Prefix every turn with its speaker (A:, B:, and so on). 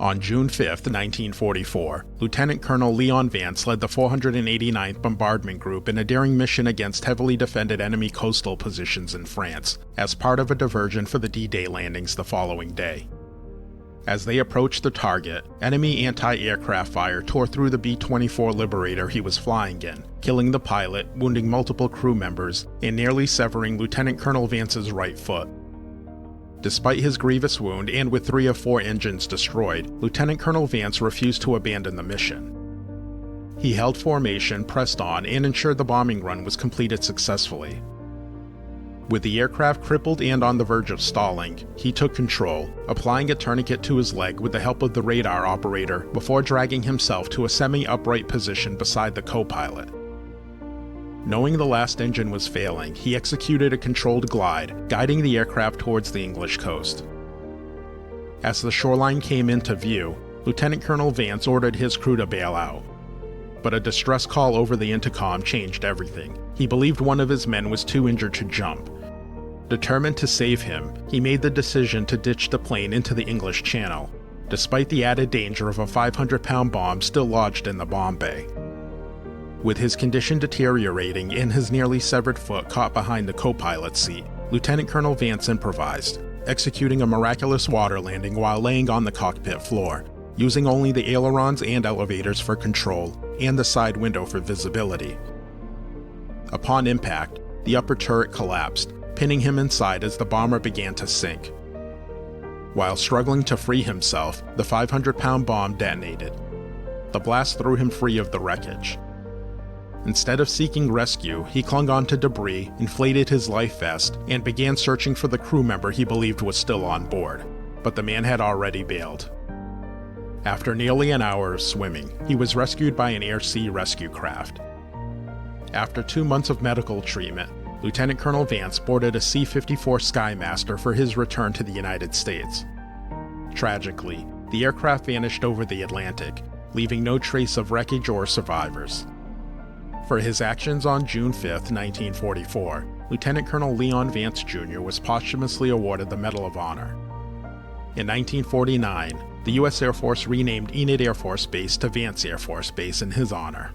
A: On June 5, 1944, Lieutenant Colonel Leon Vance led the 489th Bombardment Group in a daring mission against heavily defended enemy coastal positions in France, as part of a diversion for the D-Day landings the following day. As they approached the target, enemy anti-aircraft fire tore through the B-24 Liberator he was flying in, killing the pilot, wounding multiple crew members, and nearly severing Lieutenant Colonel Vance's right foot. Despite his grievous wound and with 3 of 4 engines destroyed, Lieutenant Colonel Vance refused to abandon the mission. He held formation, pressed on, and ensured the bombing run was completed successfully. With the aircraft crippled and on the verge of stalling, he took control, applying a tourniquet to his leg with the help of the radar operator before dragging himself to a semi-upright position beside the co-pilot. Knowing the last engine was failing, he executed a controlled glide, guiding the aircraft towards the English coast. As the shoreline came into view, Lieutenant Colonel Vance ordered his crew to bail out. But a distress call over the intercom changed everything. He believed one of his men was too injured to jump. Determined to save him, he made the decision to ditch the plane into the English Channel, despite the added danger of a 500-pound bomb still lodged in the bomb bay. With his condition deteriorating and his nearly severed foot caught behind the co-pilot's seat, Lieutenant Colonel Vance improvised, executing a miraculous water landing while laying on the cockpit floor, using only the ailerons and elevators for control, and the side window for visibility. Upon impact, the upper turret collapsed, pinning him inside as the bomber began to sink. While struggling to free himself, the 500-pound bomb detonated. The blast threw him free of the wreckage. Instead of seeking rescue, he clung onto debris, inflated his life vest, and began searching for the crew member he believed was still on board. But the man had already bailed. After nearly an hour of swimming, he was rescued by an air-sea rescue craft. After 2 months of medical treatment, Lieutenant Colonel Vance boarded a C-54 Skymaster for his return to the United States. Tragically, the aircraft vanished over the Atlantic, leaving no trace of wreckage or survivors. For his actions on June 5, 1944, Lieutenant Colonel Leon Vance Jr. was posthumously awarded the Medal of Honor. In 1949, the U.S. Air Force renamed Enid Air Force Base to Vance Air Force Base in his honor.